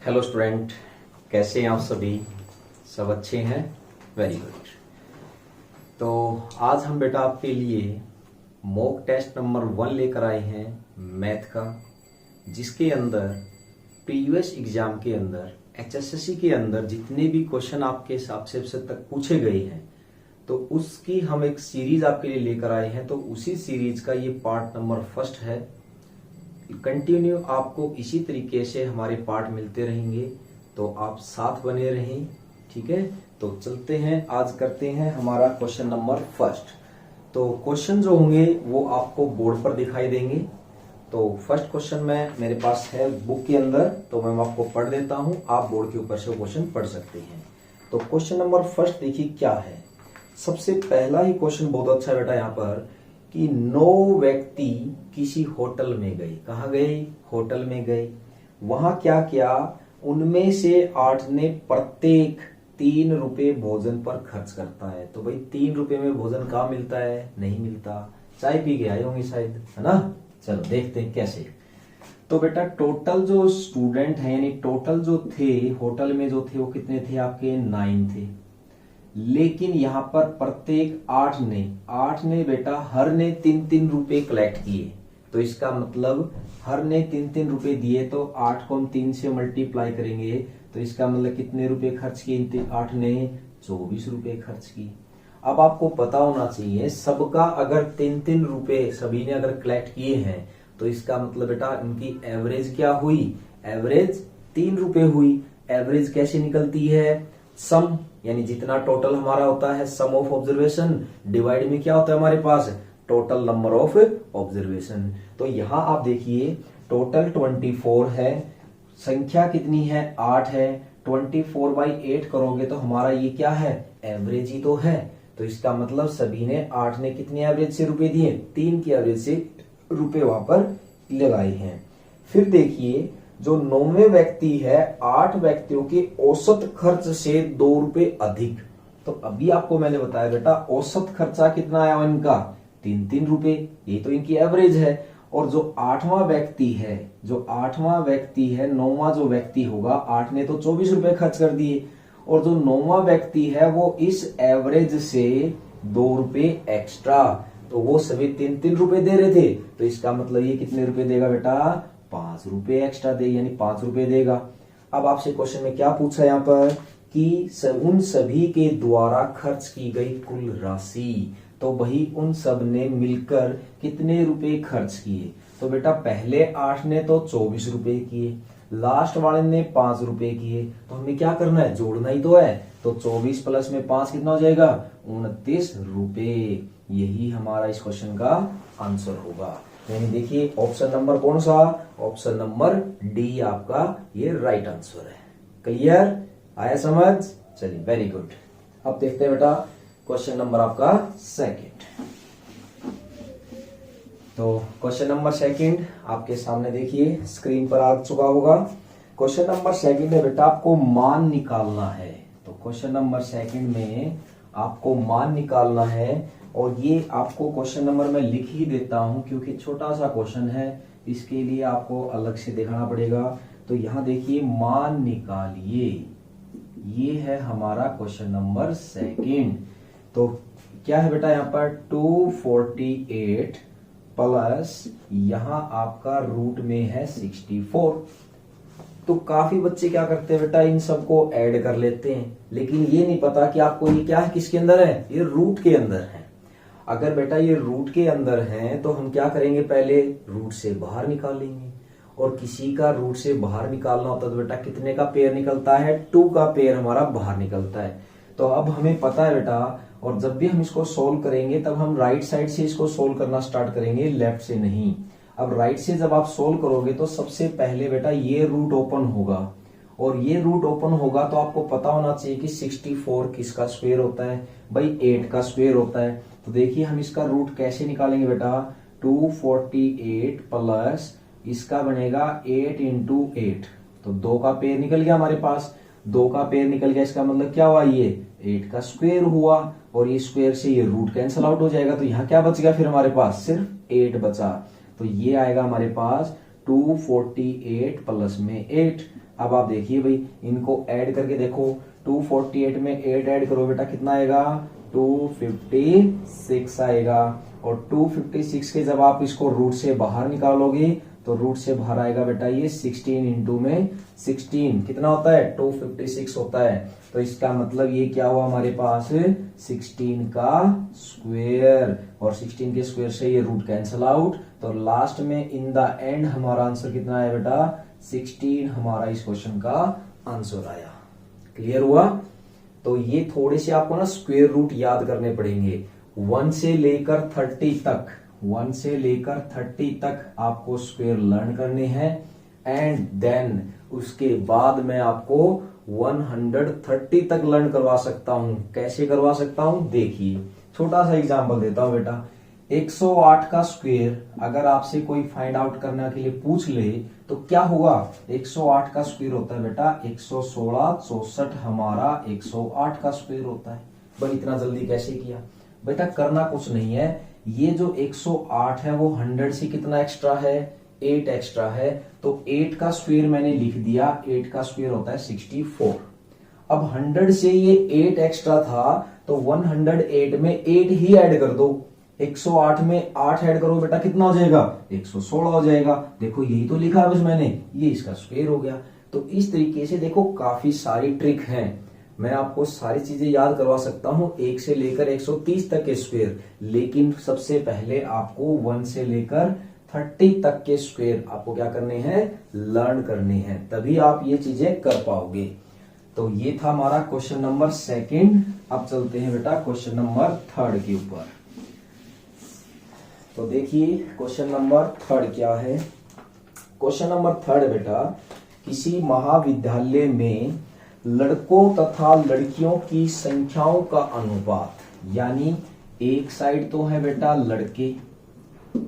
Hello student, कैसे हैं आप सभी? सब अच्छे हैं? Very good. तो आज हम बेटा आपके लिए मॉक टेस्ट नंबर 1 लेकर आए हैं मैथ का, जिसके अंदर प्रीवियस एग्जाम के अंदर एचएसएससी के अंदर जितने भी क्वेश्चन आपके हिसाब से अब तक पूछे गए हैं, तो उसकी हम एक सीरीज आपके लिए लेकर आए हैं। तो उसी सीरीज का ये पार्ट नंबर 1 है। कंटिन्यू आपको इसी तरीके से हमारे पार्ट मिलते रहेंगे, तो आप साथ बने रहें। ठीक है, तो चलते हैं, आज करते हैं हमारा क्वेश्चन नंबर 1। तो क्वेश्चन जो होंगे वो आपको बोर्ड पर दिखाई देंगे। तो फर्स्ट क्वेश्चन में मेरे पास है बुक के अंदर, तो मैं आपको पढ़ देता हूं, आप बोर्ड के ऊपर से क्वेश्चन पढ़ सकते हैं। तो क्वेश्चन नंबर 1 देखिए क्या है। सबसे पहला ही क्वेश्चन बहुत अच्छा बेटा यहाँ पर कि 9 व्यक्ति किसी होटल में गए। कहाँ गए? होटल में गए। वहां क्या किया? उनमें से 8 ने प्रत्येक 3 रुपए भोजन पर खर्च करता है। तो भाई 3 रुपए में भोजन कहाँ मिलता है? नहीं मिलता। चाय पी के आए होंगे शायद, है ना। चलो देखते हैं कैसे। तो बेटा टोटल जो स्टूडेंट है, यानी टोटल जो थे होटल में जो थे वो कितने थे? आपके 9 थे। लेकिन यहां पर प्रत्येक 8 ने बेटा हर ने 3-3 रुपए कलेक्ट किए। तो इसका मतलब हर ने 3-3 रुपए दिए, तो 8 को हम 3 से मल्टीप्लाई करेंगे, तो इसका मतलब कितने रुपए खर्च किए? 8 ने 24 रुपए खर्च किए। अब आपको पता होना चाहिए, सबका अगर 3-3 रुपए सभी ने अगर कलेक्ट किए हैं, तो इसका मतलब बेटा इनकी एवरेज क्या हुई? एवरेज 3 रुपए हुई। एवरेज कैसे निकलती है? सम, यानी जितना टोटल हमारा होता है सम ऑफ ऑब्जर्वेशन डिवाइड में क्या होता है हमारे पास? Total number of observation. तो यहां आप देखिए टोटल 24 है, संख्या कितनी है? 8 है। 24/8 करोगे तो हमारा ये क्या है? एवरेज ही तो है। तो इसका मतलब सभी ने 8 ने कितने एवरेज से रुपए दिए? 3 की एवरेज से रुपए वहां पर लगाए हैं। फिर देखिए जो 9वें व्यक्ति है, 8 व्यक्तियों के औसत खर्च से 2 रुपए अधिक। तो अभी आपको मैंने बताया बेटा औसत खर्चा कितना आया इनका? 3-3 रुपए, ये तो इनकी एवरेज है। और जो 8वां व्यक्ति है, 9वां जो व्यक्ति होगा, 8 ने तो 24 रुपए खर्च कर दिए, और जो 9वां व्यक्ति है वो इस एवरेज से 2 रुपए एक्स्ट्रा, तो वो सभी 3-3 रुपए दे रहे थे। तो इसका मतलब ये कितने रुपए देगा बेटा? 5 रुपए एक्स्ट्रा दे, यानी 5 रुपए देगा। अब आपसे क्वेश्चन में क्या पूछा यहाँ पर कि उन सभी के द्वारा खर्च की गई कुल राशि। तो वही उन सब ने मिलकर कितने रुपए खर्च किए? तो बेटा पहले 8 ने तो 24 रुपए किए, लास्ट वाले ने 5 रुपए किए। तो हमें क्या करना है? जोड़ना ही तो है। तो 24 प्लस में 5 कितना हो जाएगा? 29 रुपए। यही हमारा इस क्वेश्चन का आंसर होगा। यानी देखिए ऑप्शन नंबर कौन सा? ऑप्शन नंबर डी आपका ये राइट आंसर है। क्लियर? आया समझ? चलिए वेरी गुड। अब देखते हैं बेटा क्वेश्चन नंबर आपका 2। तो क्वेश्चन नंबर 2 आपके सामने देखिए स्क्रीन पर आ चुका होगा। क्वेश्चन नंबर 2 में बेटा आपको मान निकालना है। तो क्वेश्चन नंबर 2 में आपको मान निकालना है, और ये आपको क्वेश्चन नंबर में लिख ही देता हूं क्योंकि छोटा सा क्वेश्चन है, इसके लिए आपको अलग से देखना पड़ेगा। तो यहां देखिए मान निकालिए, ये है हमारा क्वेश्चन नंबर 2। तो क्या है बेटा यहाँ पर? 248 प्लस यहां आपका रूट में है 64। तो काफी बच्चे क्या करते हैं बेटा, इन सबको ऐड कर लेते हैं, लेकिन ये नहीं पता कि आपको ये क्या है, किसके अंदर है? ये रूट के अंदर है। अगर बेटा ये रूट के अंदर है तो हम क्या करेंगे? पहले रूट से बाहर निकालेंगे, और किसी का रूट से बाहर निकालना होता है तो बेटा कितने का पेयर निकलता है? 2 का पेयर हमारा बाहर निकलता है। तो अब हमें पता है बेटा, और जब भी हम इसको सोल्व करेंगे तब हम राइट साइड से इसको सोल्व करना स्टार्ट करेंगे, लेफ्ट से नहीं। अब राइट से जब आप सोल्व करोगे तो सबसे पहले बेटा ये रूट ओपन होगा, और ये रूट ओपन होगा तो आपको पता होना चाहिए कि 64 किसका स्क्वायर होता है? भाई 8 का स्क्वायर होता है। तो देखिए हम इसका रूट कैसे निकालेंगे बेटा? 248 प्लस इसका बनेगा 8 इंटू 8, तो 2 का पेयर निकल गया हमारे पास। 2 का पेयर निकल गया, इसका मतलब क्या हुआ? ये 8 का स्क्वायर हुआ, और ये स्क्वायर से ये रूट कैंसिल आउट हो जाएगा। तो यहाँ क्या बच गया फिर हमारे पास? सिर्फ 8 बचा। तो ये आएगा हमारे पास 248 प्लस में 8। अब आप देखिए भाई, इनको ऐड करके देखो, 248 में 8 ऐड करो बेटा, कितना आएगा 256 आएगा। और 256 के जब आप इसको रूट से बाहर निकालोगे तो रूट से बाहर आएगा बेटा ये 16 इंटू में 16 कितना होता है 256 होता है। तो इसका मतलब ये क्या हुआ हमारे पास 16 का स्क्वायर, और 16 के स्क्वायर से ये रूट कैंसल आउट। तो लास्ट में इन द एंड हमारा आंसर कितना है बेटा 16 हमारा इस क्वेश्चन का आंसर आया। क्लियर हुआ। तो ये थोड़े से आपको ना स्क्वायर रूट याद करने पड़ेंगे। 1 से लेकर 30 तक, 1 से लेकर 30 तक आपको स्क्वायर लर्न करने हैं, एंड देन उसके बाद मैं आपको 130 तक लर्न करवा सकता हूं। कैसे करवा सकता हूं देखिए, छोटा सा एग्जांपल देता हूं बेटा। 108 का स्क्वायर अगर आपसे कोई फाइंड आउट करने के लिए पूछ ले तो क्या होगा, 108 का स्क्वायर होता है बेटा 116, 64 हमारा 108 का स्क्वायर होता है। भाई इतना जल्दी कैसे किया बेटा, करना कुछ नहीं है, ये जो 108 है वो 100 से कितना एक्स्ट्रा है 8 एक्स्ट्रा है, तो 8 का स्क्वायर मैंने लिख दिया, 8 का स्क्वायर होता है 64। अब 100 से ये 8 एक्स्ट्रा था तो 108 में 8 ही ऐड कर दो, 108 में 8 ऐड करो बेटा कितना हो जाएगा 116 हो जाएगा। देखो यही तो लिखा है बस मैंने, ये इसका स्क्वायर हो गया। तो इस तरीके से देखो काफी सारी ट्रिक हैं, मैं आपको सारी चीजें याद करवा सकता हूं 1 से लेकर 130 तक के स्क्वायर, लेकिन सबसे पहले आपको 1 से लेकर 30 तक के स्क्वायर आपको क्या करने हैं लर्न करने हैं, तभी आप ये चीजें कर पाओगे। तो ये था हमारा क्वेश्चन नंबर 2। अब चलते हैं बेटा क्वेश्चन नंबर 3 के ऊपर। तो देखिए क्वेश्चन नंबर 3 क्या है। क्वेश्चन नंबर 3 बेटा, किसी महाविद्यालय में लड़कों तथा लड़कियों की संख्याओं का अनुपात, यानी एक साइड तो है बेटा लड़के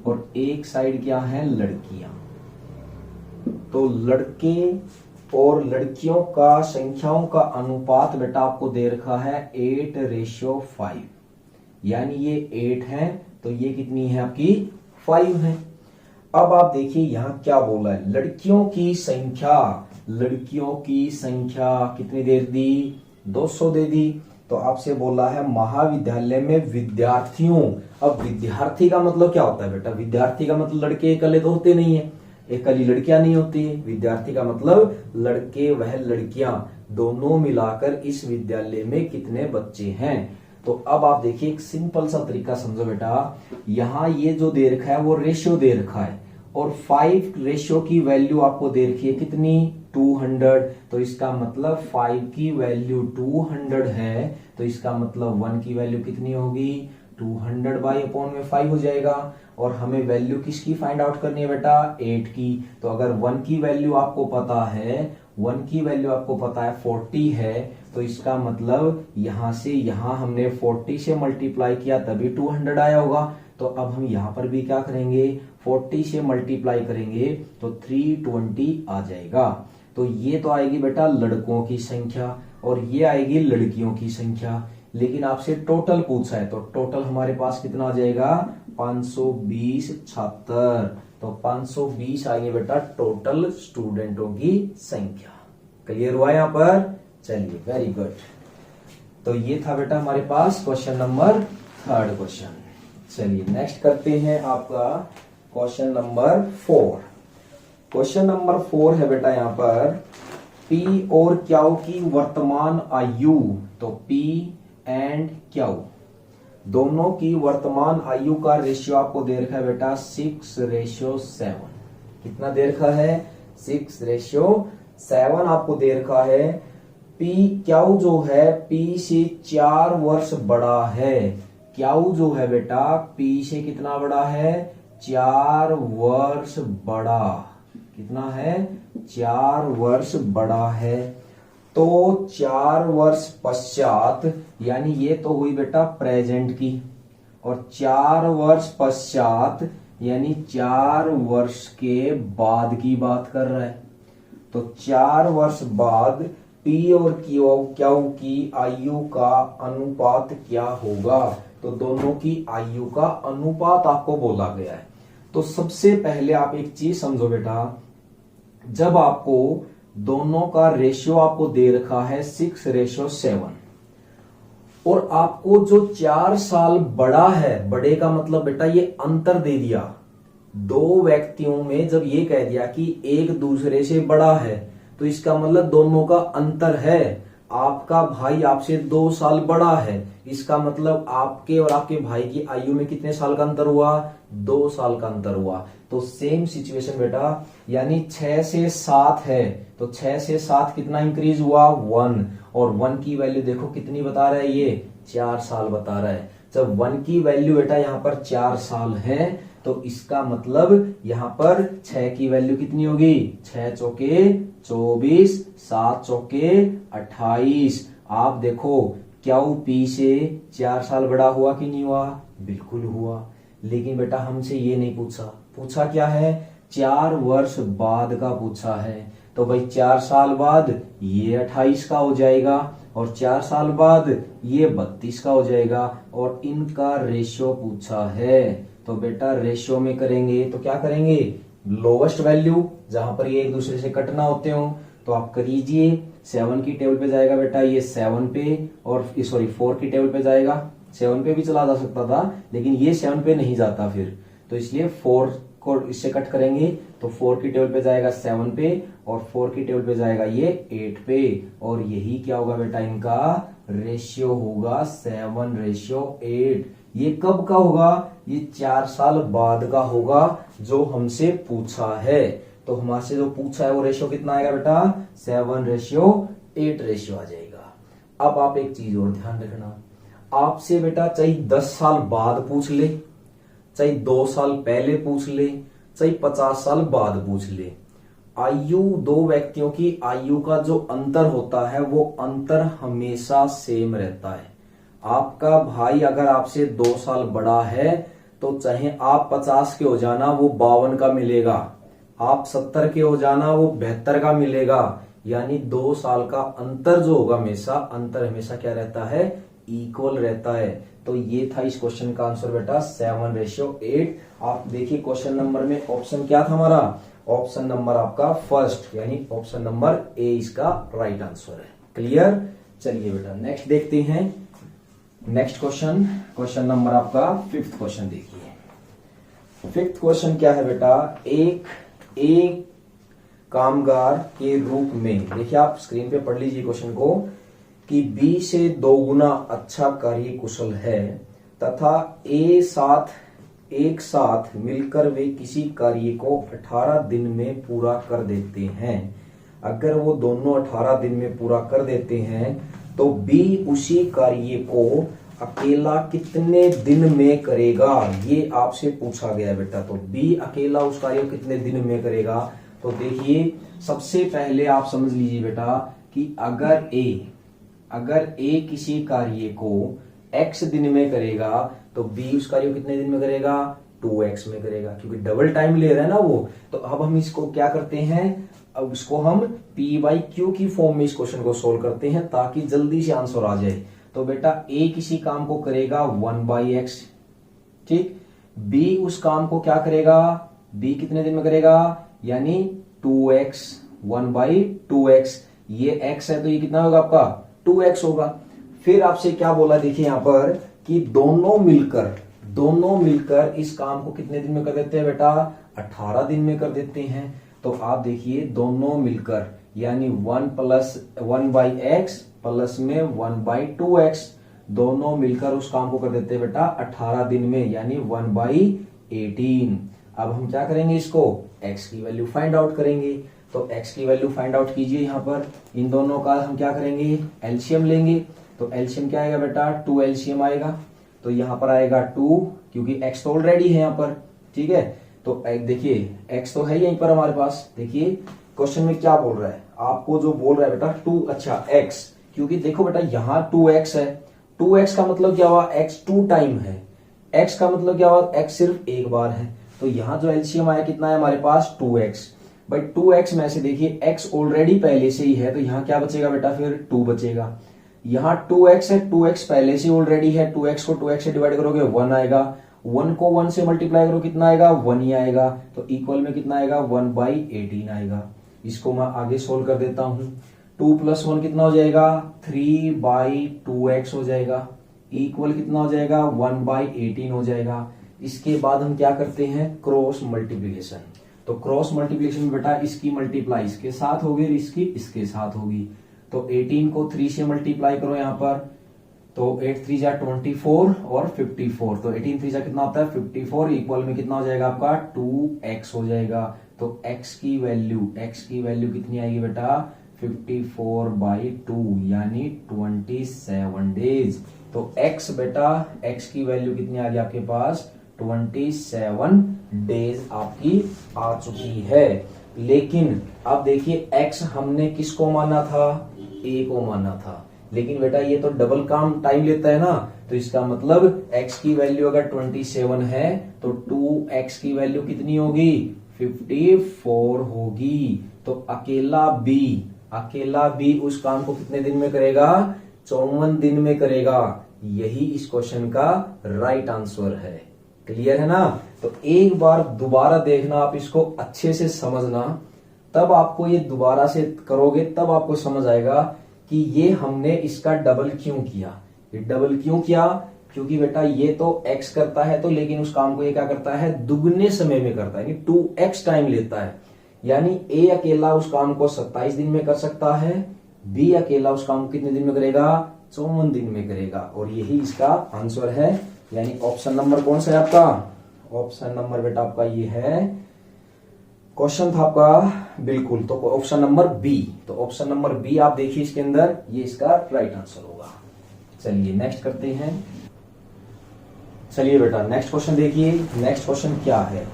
और एक साइड क्या है लड़कियां, तो लड़के और लड़कियों का संख्याओं का अनुपात बेटा आपको दे रखा है 8:5, यानी ये 8 है तो ये कितनी है आपकी 5 है। अब आप देखिए यहां क्या बोला है, लड़कियों की संख्या, लड़कियों की संख्या कितनी दे दी 200 दे दी। तो आपसे बोला है महाविद्यालय में विद्यार्थियों, अब विद्यार्थी का मतलब क्या होता है बेटा, विद्यार्थी का मतलब लड़के इकल्ले तो होते नहीं है, इकल्ली लड़कियां नहीं होती है, विद्यार्थी का मतलब लड़के वह लड़कियां दोनों मिलाकर इस विद्यालय में कितने बच्चे हैं। तो अब आप देखिए एक सिंपल सा तरीका समझो बेटा, यहाँ ये जो दे रखा है वो रेशियो दे रखा है और 5 रेशियो की वैल्यू आपको दे रखी है कितनी 200, तो इसका मतलब 5 की वैल्यू 200 है, तो इसका मतलब 1 की वैल्यू कितनी होगी 200/5 हो जाएगा। और हमें वैल्यू किसकी फाइंड आउट करनी है बेटा 8 की। तो अगर 1 की वैल्यू आपको पता है, 1 की वैल्यू आपको पता है 40 है, तो इसका मतलब यहां से यहां हमने 40 से मल्टीप्लाई किया तभी 200 आया होगा। तो अब हम यहां पर भी क्या करेंगे 40 से मल्टीप्लाई करेंगे तो 320 आ जाएगा। तो ये तो आएगी बेटा लड़कों की संख्या और ये आएगी लड़कियों की संख्या, लेकिन आपसे टोटल पूछा है तो टोटल हमारे पास कितना आ जाएगा 520 छात्र, तो 520 आएंगे बेटा टोटल स्टूडेंटों की संख्या। क्लियर हुआ यहाँ पर, चलिए वेरी गुड। तो ये था बेटा हमारे पास क्वेश्चन नंबर 3 क्वेश्चन। चलिए नेक्स्ट करते हैं आपका क्वेश्चन नंबर 4। क्वेश्चन नंबर 4 है बेटा यहाँ पर P और Q की वर्तमान आयु, तो P एंड Q दोनों की वर्तमान आयु का रेशियो आपको दे रखा है बेटा 6:7। कितना दे रखा है 6:7 आपको दे रखा है। Q जो है P से 4 वर्ष बड़ा है, Q जो है बेटा P से कितना बड़ा है 4 वर्ष बड़ा, कितना है 4 वर्ष बड़ा है। तो 4 वर्ष पश्चात, यानी ये तो हुई बेटा प्रेजेंट की, और 4 वर्ष पश्चात यानी 4 वर्ष के बाद की बात कर रहा है। तो 4 वर्ष बाद P और Q की आयु का अनुपात क्या होगा, तो दोनों की आयु का अनुपात आपको बोला गया है। तो सबसे पहले आप एक चीज समझो बेटा, जब आपको दोनों का रेशियो आपको दे रखा है 6:7 और आपको जो 4 साल बड़ा है, बड़े का मतलब बेटा ये अंतर दे दिया, दो व्यक्तियों में जब ये कह दिया कि एक दूसरे से बड़ा है तो इसका मतलब दोनों का अंतर है। आपका भाई आपसे 2 साल बड़ा है, इसका मतलब आपके और आपके भाई की आयु में कितने साल का अंतर हुआ? 2 साल का अंतर हुआ। तो सेम सिचुएशन बेटा, यानी 6 से 7 है तो 6 से 7 कितना इंक्रीज हुआ? 1। और 1 की वैल्यू देखो कितनी बता रहा है, ये 4 साल बता रहा है। जब 1 की वैल्यू बेटा यहाँ पर 4 साल है तो इसका मतलब यहाँ पर 6 की वैल्यू कितनी होगी? 6 चौके 24, 7 चौके 28। आप देखो क्या वो पी से 4 साल बड़ा हुआ कि नहीं हुआ? बिल्कुल हुआ। लेकिन बेटा हमसे ये नहीं पूछा, पूछा क्या है? 4 वर्ष बाद का पूछा है। तो भाई 4 साल बाद ये 28 का हो जाएगा और 4 साल बाद ये 32 का हो जाएगा और इनका रेशियो पूछा है। तो बेटा रेशियो में करेंगे तो क्या करेंगे? लोवेस्ट वैल्यू जहां पर ये एक दूसरे से कट ना होते हो तो आप करीजिए। 7 की टेबल पे जाएगा बेटा ये 7 पे, और सॉरी 4 की टेबल पे जाएगा। 7 पे भी चला जा सकता था लेकिन ये 7 पे नहीं जाता फिर, तो इसलिए 4 को इससे कट करेंगे तो 4 की टेबल पे जाएगा 7 पे और 4 की टेबल पे जाएगा ये 8 पे। और यही क्या होगा बेटा? इनका रेशियो होगा 7:8। ये कब का होगा? ये 4 साल बाद का होगा जो हमसे पूछा है। तो हमारे से जो पूछा है वो रेशियो कितना आएगा बेटा? 7:8 रेशियो आ जाएगा। अब आप एक चीज और ध्यान रखना, आपसे बेटा चाहे 10 साल बाद पूछ ले, चाहे 2 साल पहले पूछ ले, चाहे 50 साल बाद पूछ ले, आयु, दो व्यक्तियों की आयु का जो अंतर होता है वो अंतर हमेशा सेम रहता है। आपका भाई अगर आपसे 2 साल बड़ा है तो चाहे आप 50 के हो जाना वो 52 का मिलेगा, आप 70 के हो जाना वो 72 का मिलेगा। यानी 2 साल का अंतर जो होगा हमेशा, अंतर हमेशा क्या रहता है? इक्वल रहता है। तो ये था इस क्वेश्चन का आंसर बेटा 7:8। आप देखिए क्वेश्चन नंबर में ऑप्शन क्या था हमारा? ऑप्शन नंबर आपका फर्स्ट, यानी ऑप्शन नंबर ए इसका राइट आंसर है। क्लियर? चलिए बेटा नेक्स्ट देखते हैं। नेक्स्ट क्वेश्चन, क्वेश्चन नंबर आपका 5th क्वेश्चन देखिए। 5th क्वेश्चन क्या है बेटा? एक कामगार के रूप में, देखिए आप स्क्रीन पे पढ़ लीजिए क्वेश्चन को, कि बी से 2 गुना अच्छा कार्य कुशल है तथा एक साथ मिलकर वे किसी कार्य को 18 दिन में पूरा कर देते हैं। अगर वो दोनों 18 दिन में पूरा कर देते हैं तो बी उसी कार्य को अकेला कितने दिन में करेगा? ये आपसे पूछा गया है बेटा। तो बी अकेला उस कार्य को कितने दिन में करेगा? तो देखिए सबसे पहले आप समझ लीजिए बेटा कि अगर ए किसी कार्य को x दिन में करेगा तो b उस कार्य को कितने दिन में करेगा? 2x में करेगा, क्योंकि डबल टाइम ले रहा है ना वो। तो अब हम इसको क्या करते हैं? अब इसको हम p/q की फॉर्म में इस क्वेश्चन को सोल्व करते हैं ताकि जल्दी से आंसर आ जाए। तो बेटा a किसी काम को करेगा 1/x, ठीक। b उस काम को क्या करेगा? b कितने दिन में करेगा? यानी 2x, 1/2x। ये x है तो ये कितना होगा आपका? 2x होगा। फिर आपसे क्या बोला देखिए यहां पर कि दोनों मिलकर इस काम को कितने दिन में कर देते हैं बेटा? 18 दिन में कर देते हैं। तो आप देखिए दोनों मिलकर, यानी 1 + 1/x प्लस में 1/2x, दोनों मिलकर उस काम को कर देते हैं बेटा 18 दिन में, यानी 1/18। अब हम क्या करेंगे? इसको x की वैल्यू फाइंड आउट करेंगे। तो x की वैल्यू फाइंड आउट कीजिए। यहाँ पर इन दोनों का हम क्या करेंगे? एलसीएम लेंगे। तो एलसीएम क्या आएगा बेटा? 2 एलसीएम आएगा। तो यहाँ पर आएगा 2, क्योंकि x तो ऑलरेडी है यहाँ पर, ठीक है। तो देखिए x तो है यहीं पर हमारे पास। देखिए क्वेश्चन में क्या बोल रहा है, आपको जो बोल रहा है बेटा 2, अच्छा x, क्योंकि देखो बेटा यहाँ 2x है। 2x का मतलब क्या हुआ? x 2 टाइम है। x का मतलब क्या हुआ? x सिर्फ एक बार है। तो यहाँ जो एलसीएम आया कितना है हमारे पास? 2x। भाई 2x में से देखिए x ऑलरेडी पहले से ही है तो यहाँ क्या बचेगा बेटा? फिर 2 बचेगा। यहाँ 2x है, 2x पहले से ऑलरेडी है, 2x को 2x से डिवाइड करोगे 1 आएगा, 1 को 1 से मल्टीप्लाई करो कितना आएगा? 1 ही आएगा। तो इक्वल में कितना आएगा? 1/18 आएगा। इसको मैं आगे सोल्व कर देता हूं। 2 + 1 कितना हो जाएगा, 3/2x हो जाएगा, इक्वल कितना हो जाएगा, 1/18 हो जाएगा। इसके बाद हम क्या करते हैं, क्रॉस मल्टीप्लीकेशन। तो क्रॉस मल्टीप्लीकेशन में बेटा इसकी मल्टीप्लाई इसके साथ होगी और इसकी इसके साथ होगी। तो 18 को 3 से मल्टीप्लाई करो यहाँ पर, तो 8 3 जा 24 और 54, तो 18 3 जा कितना होता है 54, इक्वल में कितना हो जाएगा आपका 2x हो जाएगा। तो x की वैल्यू कितनी आएगी बेटा, 54/2 यानी 27 डेज। तो x बेटा, x की वैल्यू कितनी आ गई आपके पास, 27 डेज आपकी आ चुकी है। लेकिन अब देखिए x हमने किसको माना था, a को माना था, लेकिन बेटा ये तो डबल काम टाइम लेता है ना, तो इसका मतलब x की वैल्यू अगर 27 है तो 2x की वैल्यू कितनी होगी, 54 होगी। तो अकेला B उस काम को कितने दिन में करेगा, 54 दिन में करेगा। यही इस क्वेश्चन का राइट आंसर है। क्लियर है ना। तो एक बार दोबारा देखना, आप इसको अच्छे से समझना, तब आपको ये दोबारा से करोगे तब आपको समझ आएगा कि ये हमने इसका डबल क्यों किया। ये डबल क्यों किया, क्योंकि बेटा ये तो x करता है, तो लेकिन उस काम को ये क्या करता है, दुगने समय में करता है, 2x टाइम लेता है। यानी a अकेला उस काम को 27 दिन में कर सकता है, b अकेला उस काम को कितने दिन में करेगा, 54 दिन में करेगा। और यही इसका आंसर है। यानी ऑप्शन नंबर कौन सा है आपका, ऑप्शन नंबर बेटा आपका ये है, क्वेश्चन था आपका बिल्कुल, तो ऑप्शन नंबर बी। तो ऑप्शन नंबर बी आप देखिए इसके अंदर, ये इसका राइट आंसर होगा। चलिए नेक्स्ट करते हैं। चलिए बेटा नेक्स्ट क्वेश्चन देखिए, नेक्स्ट क्वेश्चन क्या है।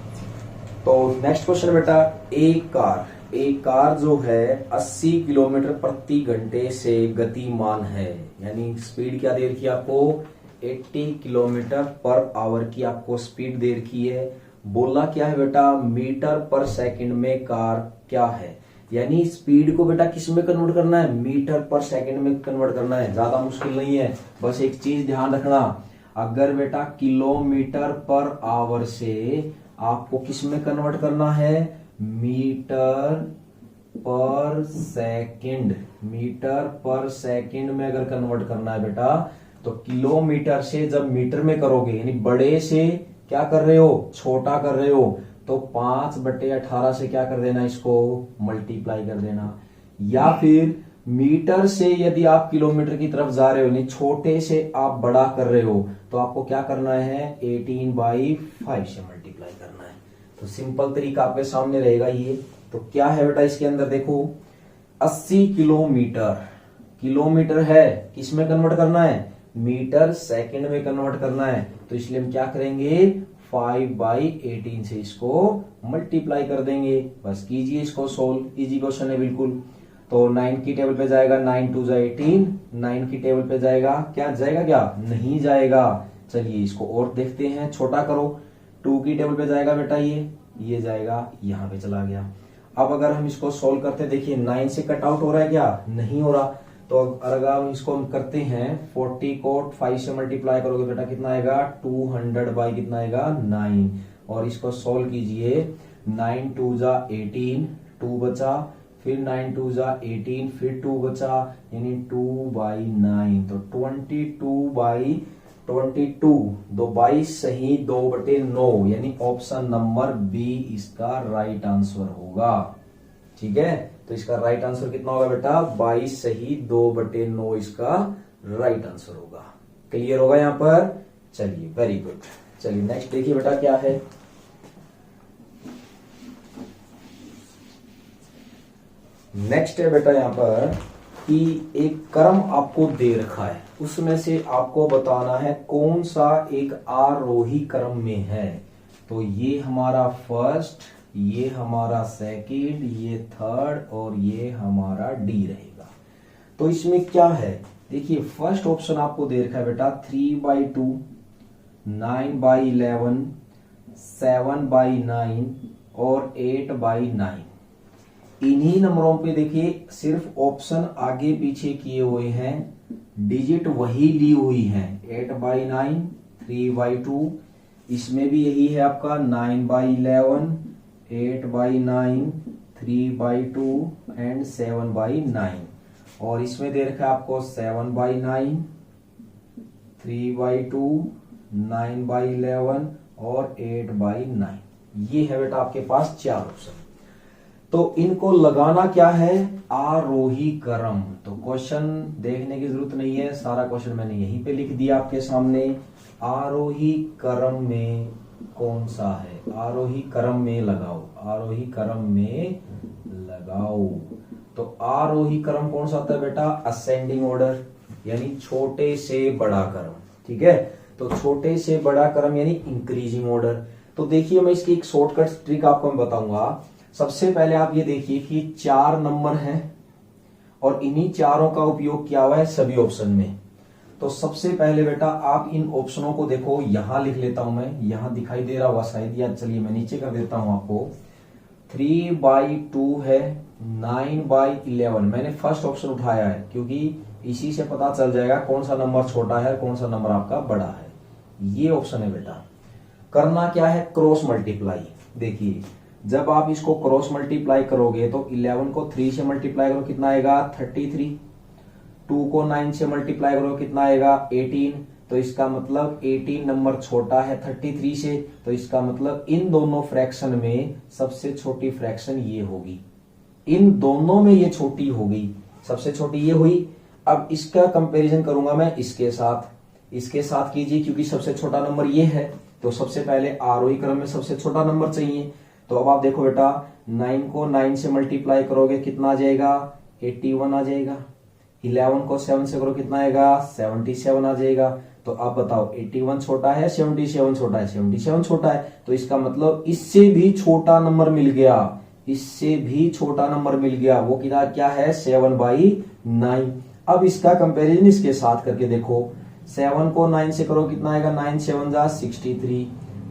तो नेक्स्ट क्वेश्चन बेटा, एक कार जो है 80 किलोमीटर प्रति घंटे से गतिमान है, यानी स्पीड क्या दे रखी है आपको, 80 किलोमीटर पर आवर की आपको स्पीड दे रखी है। बोला क्या है बेटा, मीटर पर सेकंड में कार क्या है, यानी स्पीड को बेटा किस में कन्वर्ट करना है, मीटर पर सेकंड में कन्वर्ट करना है। ज्यादा मुश्किल नहीं है, बस एक चीज ध्यान रखना, अगर बेटा किलोमीटर पर आवर से आपको किस में कन्वर्ट करना है, मीटर पर सेकंड, मीटर पर सेकंड में अगर कन्वर्ट करना है बेटा, तो किलोमीटर से जब मीटर में करोगे, यानी बड़े से क्या कर रहे हो, छोटा कर रहे हो, तो 5/18 से क्या कर देना, इसको मल्टीप्लाई कर देना। या फिर मीटर से यदि आप किलोमीटर की तरफ जा रहे हो, यानी छोटे से आप बड़ा कर रहे हो, तो आपको क्या करना है, 18/5 से मल्टीप्लाई करना है। तो सिंपल तरीका आपके सामने रहेगा ये। तो क्या है बेटा इसके अंदर देखो, 80 किलोमीटर है, किस में कन्वर्ट करना है, मीटर सेकंड में कन्वर्ट करना है। तो इसलिए हम क्या करेंगे, 5/18 से इसको मल्टीप्लाई कर देंगे। बस कीजिए इसको सोल्व, इजी क्वेश्चन है बिल्कुल। तो 9 की टेबल पे जाएगा, 9 2 जा 18, 9 की टेबल पे जाएगा, क्या जाएगा, क्या नहीं जाएगा। चलिए इसको और देखते हैं, छोटा करो, 2 की टेबल पे जाएगा बेटा, ये जाएगा, यहाँ पे चला गया। अब अगर हम इसको सोल्व करते, देखिए 9 से कट आउट हो रहा है क्या, नहीं हो रहा। तो अगर हम इसको करते हैं, 40 को 5 से मल्टीप्लाई करोगे बेटा कितना आएगा, 200 बाई कितना आएगा, 9। और इसको सोल्व कीजिए, 9 2 जा 18, 2 बचा, फिर 9 2 जा 18, फिर 2 बचा, यानी 2/9। तो 22/22, 2/22 सही, 2/9, यानी ऑप्शन नंबर बी इसका राइट आंसर होगा। ठीक है, तो इसका राइट आंसर कितना होगा बेटा, 22 सही, 2/9 इसका राइट आंसर होगा। क्लियर होगा यहाँ पर। चलिए वेरी गुड। चलिए नेक्स्ट देखिए बेटा क्या है। नेक्स्ट है बेटा यहाँ पर कि एक क्रम आपको दे रखा है, उसमें से आपको बताना है कौन सा एक आरोही क्रम में है। तो ये हमारा फर्स्ट, ये हमारा सेकंड, ये थर्ड और ये हमारा डी रहेगा। तो इसमें क्या है, देखिए फर्स्ट ऑप्शन आपको दे रखा है बेटा 3/2, 9/11, 7/9 और 8/9। इन्हीं नंबरों पे देखिए सिर्फ ऑप्शन आगे पीछे किए हुए हैं, डिजिट वही ली हुई है, 8/9, 3/2, इसमें भी यही है आपका 9/11, 8/9, 3/2 एंड 7/9, और इसमें दे रखा है आपको 7/9, 3/2, 9/11 और 8/9। ये है बेटा आपके पास 4 ऑप्शन। तो इनको लगाना क्या है, आरोही क्रम। तो क्वेश्चन देखने की जरूरत नहीं है, सारा क्वेश्चन मैंने यहीं पे लिख दिया आपके सामने। आरोही क्रम में कौन सा है, आरोही क्रम में लगाओ, आरोही क्रम में लगाओ। तो आरोही क्रम कौन सा होता है बेटा, असेंडिंग ऑर्डर, यानी छोटे से बड़ा क्रम। ठीक है, तो छोटे से बड़ा क्रम यानी इंक्रीजिंग ऑर्डर। तो देखिए मैं इसकी एक शॉर्टकट ट्रिक आपको मैं बताऊंगा। सबसे पहले आप ये देखिए कि 4 नंबर हैं और इन्हीं चारों का उपयोग किया हुआ है सभी ऑप्शन में। तो सबसे पहले बेटा आप इन ऑप्शनों को देखो, यहां लिख लेता हूं मैं, यहां दिखाई दे रहा होगा शायद, या चलिए मैं नीचे कर देता हूं आपको। 3/2 है, 9/11 मैंने फर्स्ट ऑप्शन उठाया है क्योंकि इसी से पता चल जाएगा कौन सा नंबर छोटा है, कौन सा नंबर आपका बड़ा है। ये ऑप्शन है बेटा। करना क्या है, क्रॉस मल्टीप्लाई। देखिए जब आप इसको क्रॉस मल्टीप्लाई करोगे तो 11 को 3 से मल्टीप्लाई करो कितना आएगा 33, 2 को 9 से मल्टीप्लाई करो कितना आएगा 18। तो इसका मतलब 18 नंबर छोटा है 33 से, तो इसका मतलब इन दोनों फ्रैक्शन में सबसे छोटी फ्रैक्शन ये होगी, इन दोनों में ये छोटी होगी, सबसे छोटी ये हुई। अब इसका कंपैरिजन करूंगा मैं इसके साथ, इसके साथ कीजिए क्योंकि सबसे छोटा नंबर ये है। तो सबसे पहले आरोही क्रम में सबसे छोटा नंबर चाहिए। तो अब आप देखो बेटा 9 को 9 से मल्टीप्लाई करोगे कितना आ जाएगा 81 आ जाएगा। 11 को 7 से करो कितना आएगा 77 आ जाएगा। तो आप बताओ 81 छोटा है 77 छोटा है, 77 छोटा है। तो इसका मतलब इससे भी छोटा नंबर मिल गया, इससे भी छोटा नंबर मिल गया, वो क्या है 7/9। अब इसका कंपैरिजन इसके साथ करके देखो, 7 को 9 से करो कितना आएगा 9 7 जा 63,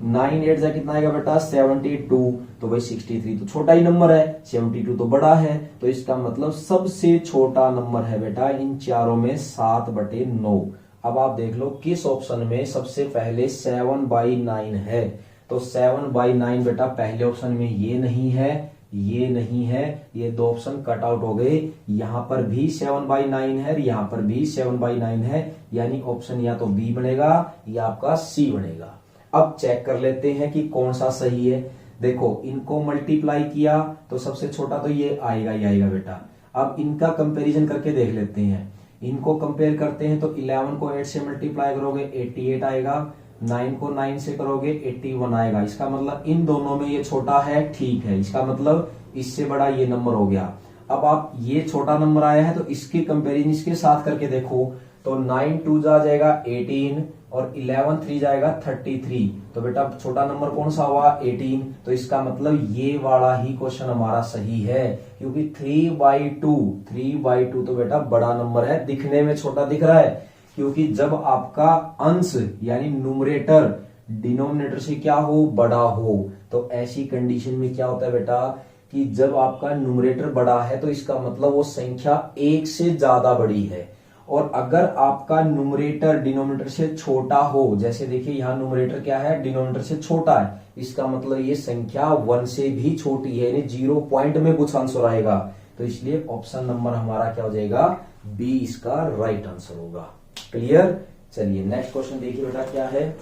9 8 जा कितना आएगा बेटा 72। तो भाई 63 तो छोटा ही नंबर है, 72 तो बड़ा है। तो इसका मतलब सबसे छोटा नंबर है बेटा इन चारों में 7/9। अब आप देख लो किस ऑप्शन में सबसे पहले 7/9 है। तो 7/9 बेटा पहले ऑप्शन में ये नहीं है, ये नहीं है, ये 2 ऑप्शन कट आउट हो गए। यहां पर भी 7/9 है, यहां पर भी 7/9 है, यानी ऑप्शन या तो बी बनेगा या आपका सी बनेगा। अब चेक कर लेते हैं कि कौन सा सही है। देखो इनको मल्टीप्लाई किया तो सबसे छोटा तो ये आएगा ही आएगा बेटा। अब इनका कंपैरिजन करके देख लेते हैं, इनको कंपेयर करते हैं। तो 11 को 8 से मल्टीप्लाई करोगे 88 आएगा, 9 को 9 से करोगे 81 आएगा। इसका मतलब इन दोनों में ये छोटा है, ठीक है, इसका मतलब इससे बड़ा ये नंबर हो गया। अब आप ये छोटा नंबर आया है तो इसके कंपैरिजन इसके साथ करके देखो, तो 9 2 जा जाएगा 18 और 11 3 जाएगा 33। तो बेटा छोटा नंबर कौन सा हुआ 18। तो इसका मतलब ये वाला ही क्वेश्चन हमारा सही है, क्योंकि 3/2 तो बेटा बड़ा नंबर है, दिखने में छोटा दिख रहा है क्योंकि जब आपका अंश यानी न्यूमरेटर डिनोमिनेटर से क्या हो बड़ा हो, तो ऐसी कंडीशन में क्या होता है बेटा कि जब आपका न्यूमरेटर बड़ा है तो इसका मतलब वो संख्या 1 से ज्यादा बड़ी है। और अगर आपका न्यूमरेटर डिनोमिनेटर से छोटा हो, जैसे देखिए यहाँ न्यूमरेटर क्या है डिनोमिनेटर से छोटा है, इसका मतलब ये संख्या 1 से भी छोटी है, यानी 0 पॉइंट में कुछ आंसर आएगा। तो इसलिए ऑप्शन नंबर हमारा क्या हो जाएगा बी इसका राइट आंसर होगा। क्लियर। चलिए नेक्स्ट क्वेश्चन देखिए बेटा क्या है।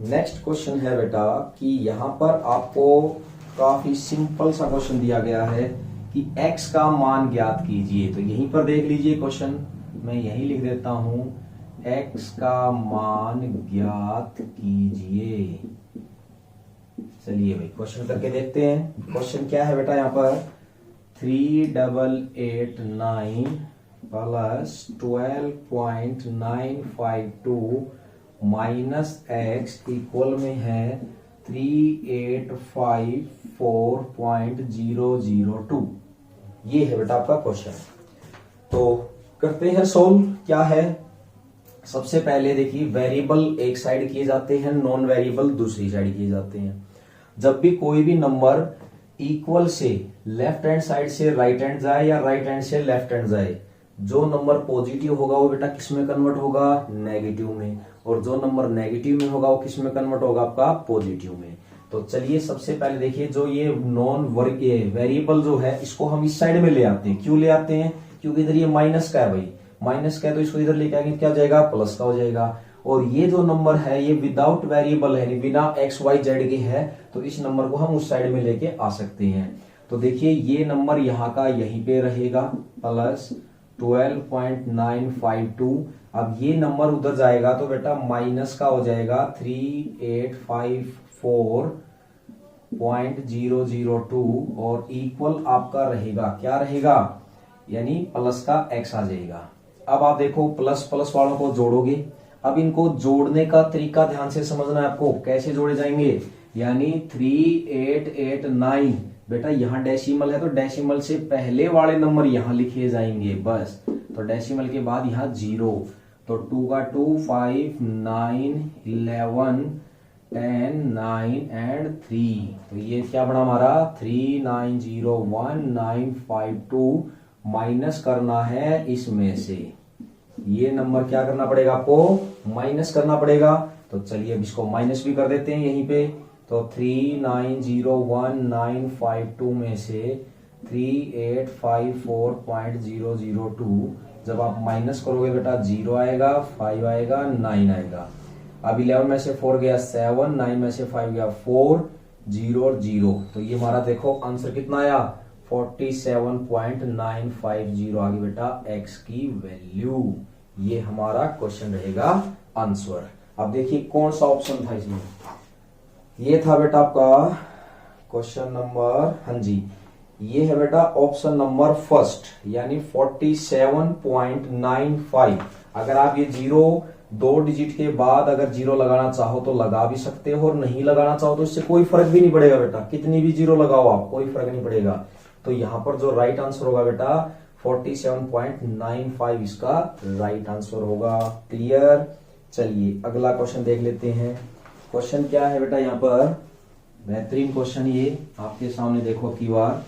नेक्स्ट क्वेश्चन है बेटा कि यहां पर आपको काफी सिंपल सा क्वेश्चन दिया गया है कि x का मान ज्ञात कीजिए। तो यहीं पर देख लीजिए क्वेश्चन, मैं यहीं लिख देता हूं x का मान ज्ञात कीजिए। चलिए भाई क्वेश्चन करके देखते हैं। क्वेश्चन क्या है बेटा यहाँ पर 3889 प्लस 12.952 माइनस x इक्वल में है 3854.002। ये है बेटा आपका क्वेश्चन। तो करते हैं सोल्व। क्या है, सबसे पहले देखिए वेरिएबल एक साइड किए जाते हैं, नॉन वेरिएबल दूसरी साइड किए जाते हैं। जब भी कोई भी नंबर इक्वल से लेफ्ट हैंड साइड से राइट हैंड जाए या राइट हैंड से लेफ्ट हैंड जाए, जो नंबर पॉजिटिव होगा वो बेटा किस में कन्वर्ट होगा नेगेटिव में, और जो नंबर नेगेटिव में होगा वो किस में कन्वर्ट होगा, आपका पॉजिटिव में। तो चलिए सबसे पहले देखिए, जो ये नॉन वेरिएबल जो है इसको हम इस साइड में ले आते हैं। क्यों ले आते हैं, क्योंकि इधर ये माइनस का है भाई, माइनस का है तो इसको इधर लेके आएंगे, क्या हो जाएगा, प्लस का हो जाएगा। और ये जो नंबर है ये विदाउट वेरिएबल है, बिना एक्स वाई जेड के है, तो इस नंबर को हम उस साइड में लेके आ सकते हैं। तो देखिए ये नंबर यहाँ का यहीं पे रहेगा प्लस 12.952। अब ये नंबर उधर जाएगा तो बेटा माइनस का हो जाएगा 3854.002 और इक्वल आपका रहेगा, क्या रहेगा, यानी प्लस का एक्स आ जाएगा। अब आप देखो प्लस प्लस वालों को जोड़ोगे। अब इनको जोड़ने का तरीका ध्यान से समझना है आपको, कैसे जोड़े जाएंगे, यानी 3889 बेटा यहाँ डेसिमल है तो डेसिमल से पहले वाले नंबर यहाँ लिखे जाएंगे बस। तो डेसिमल के बाद यहाँ 0, तो 2 का 2, 5, 9, 11, 10, 9 एंड 3। तो ये क्या बना हमारा 3901,952 माइनस करना है इसमें से। ये नंबर क्या करना पड़ेगा आपको, माइनस करना पड़ेगा। तो चलिए अब इसको माइनस भी कर देते हैं यहीं पे। तो 3901,952 में से 3854.002 जब आप माइनस करोगे बेटा 0 आएगा, 5 आएगा, 9 आएगा। अब 11 में से 4 गया 7, 9 में से 5 गया 4, 0 और 0। तो ये हमारा देखो आंसर कितना आया 47.950 आ गई बेटा एक्स की वैल्यू। ये हमारा क्वेश्चन रहेगा आंसर। अब देखिए कौन सा ऑप्शन था इसमें, ये था बेटा आपका क्वेश्चन नंबर, हाँ जी ये है बेटा ऑप्शन नंबर फर्स्ट, यानी 47.95। अगर आप ये 2 डिजिट के बाद अगर 0 लगाना चाहो तो लगा भी सकते हो, और नहीं लगाना चाहो तो इससे कोई फर्क भी नहीं पड़ेगा बेटा, कितनी भी 0 लगाओ आप कोई फर्क नहीं पड़ेगा। तो यहां पर जो राइट आंसर होगा बेटा 47.95 इसका राइट आंसर होगा। क्लियर। चलिए अगला क्वेश्चन देख लेते हैं। क्वेश्चन क्या है बेटा, यहाँ पर बेहतरीन क्वेश्चन ये आपके सामने देखो की बार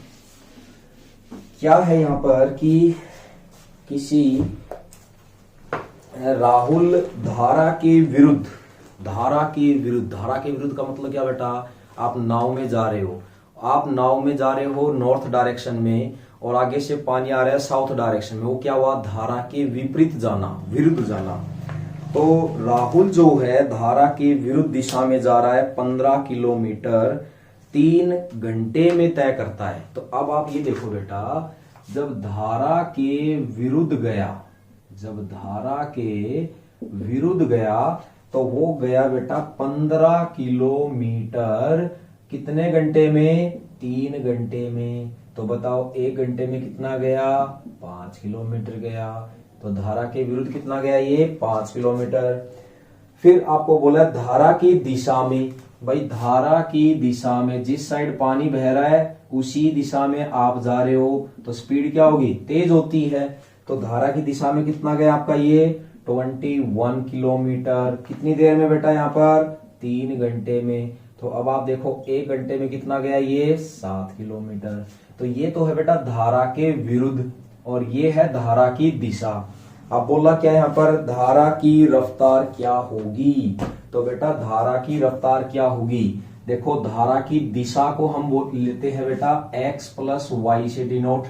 क्या है यहाँ पर कि किसी राहुल धारा के विरुद्ध धारा के विरुद्ध का मतलब क्या बेटा, आप नाव में जा रहे हो, नॉर्थ डायरेक्शन में, और आगे से पानी आ रहा है साउथ डायरेक्शन में। वो क्या हुआ, धारा के विपरीत जाना, विरुद्ध जाना। तो राहुल जो है धारा के विरुद्ध दिशा में जा रहा है 15 किलोमीटर 3 घंटे में तय करता है। तो अब आप ये देखो बेटा, जब धारा के विरुद्ध गया तो वो गया बेटा 15 किलोमीटर कितने घंटे में, 3 घंटे में। तो बताओ 1 घंटे में कितना गया, 5 किलोमीटर गया। तो धारा के विरुद्ध कितना गया, ये 5 किलोमीटर। फिर आपको बोला धारा की दिशा में, भाई धारा की दिशा में जिस साइड पानी बह रहा है उसी दिशा में आप जा रहे हो, तो स्पीड क्या होगी, तेज होती है। तो धारा की दिशा में कितना गया आपका ये 21 किलोमीटर। कितनी देर में बेटा, यहाँ पर 3 घंटे में। तो अब आप देखो 1 घंटे में कितना गया, ये 7 किलोमीटर। तो ये तो है बेटा धारा के विरुद्ध, और ये है धारा की दिशा। अब बोला क्या यहाँ पर, धारा की रफ्तार क्या होगी। तो बेटा धारा की रफ्तार क्या होगी, देखो धारा की दिशा को हम लेते हैं बेटा x प्लस वाई से डिनोट।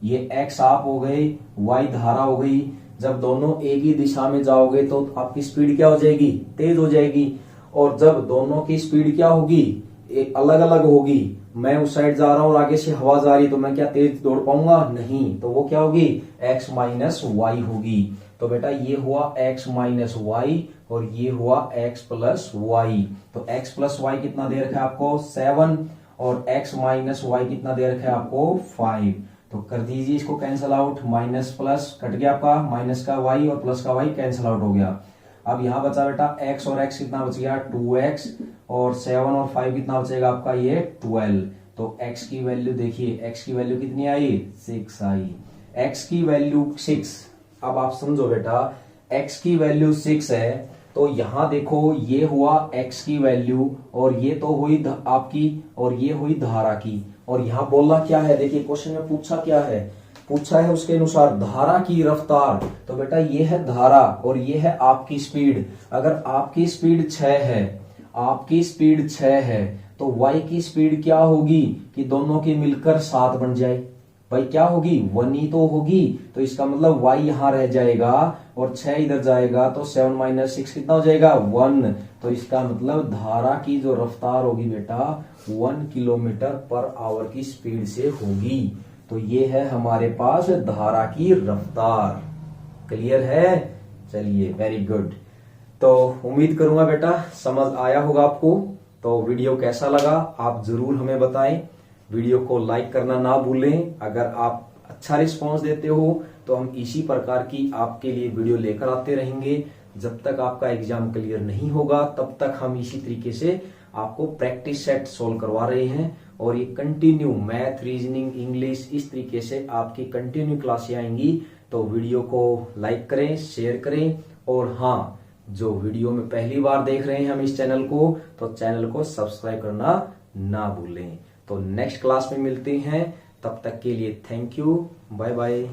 ये x आप हो गए, y धारा हो गई। जब दोनों एक ही दिशा में जाओगे तो आपकी स्पीड क्या हो जाएगी, तेज हो जाएगी। और जब दोनों की स्पीड क्या होगी, एक अलग अलग होगी, मैं उस साइड जा रहा हूं और आगे से हवा जा रही, तो मैं क्या तेज दौड़ पाऊंगा, नहीं। तो वो क्या होगी, x माइनस वाई होगी। तो बेटा ये हुआ x माइनस वाई और ये हुआ x प्लस वाई। तो x प्लस वाई कितना दे रखा है आपको 7, और x माइनस वाई कितना दे रखा है आपको 5। तो कर दीजिए इसको cancel out, minus plus cut गया आपका, माइनस का y और प्लस का y कैंसिल आउट हो गया। अब यहाँ बचा बेटा x और x कितना बच गया 2x, और 7 और 5 कितना बचेगा आपका ये 12। तो x की वैल्यू देखिए, x की वैल्यू कितनी आई 6 आई, x की वैल्यू 6। अब आप समझो बेटा x की वैल्यू 6 है, तो यहां देखो ये हुआ x की वैल्यू, और ये तो हुई आपकी, और ये हुई धारा की। और यहां बोलना क्या है, देखिए क्वेश्चन में पूछा क्या है, पूछा है उसके अनुसार धारा की रफ्तार। तो बेटा ये है धारा और ये है आपकी स्पीड। अगर आपकी स्पीड 6 है तो y की स्पीड क्या होगी कि दोनों की मिलकर 7 बन जाए। भाई क्या होगी, 1 ही तो होगी। तो इसका मतलब y यहां रह जाएगा और 6 इधर जाएगा तो 7 - 6 कितना हो जाएगा, 1। तो इसका मतलब धारा की जो रफ्तार होगी बेटा 1 किलोमीटर/आवर की स्पीड से होगी। तो ये है हमारे पास धारा की रफ्तार। क्लियर है? चलिए वेरी गुड। तो उम्मीद करूंगा बेटा समझ आया होगा आपको। तो वीडियो कैसा लगा आप जरूर हमें बताएं। वीडियो को लाइक करना ना भूलें। अगर आप अच्छा रिस्पांस देते हो तो हम इसी प्रकार की आपके लिए वीडियो लेकर आते रहेंगे। जब तक आपका एग्जाम क्लियर नहीं होगा तब तक हम इसी तरीके से आपको प्रैक्टिस सेट सोल्व करवा रहे हैं। और ये कंटिन्यू मैथ, रीजनिंग, इंग्लिश इस तरीके से आपकी कंटिन्यू क्लासें आएंगी। तो वीडियो को लाइक करें, शेयर करें। और हाँ, जो वीडियो में पहली बार देख रहे हैं हम इस चैनल को, तो चैनल को सब्सक्राइब करना ना भूलें। तो नेक्स्ट क्लास में मिलते हैं, तब तक के लिए थैंक यू, बाय बाय।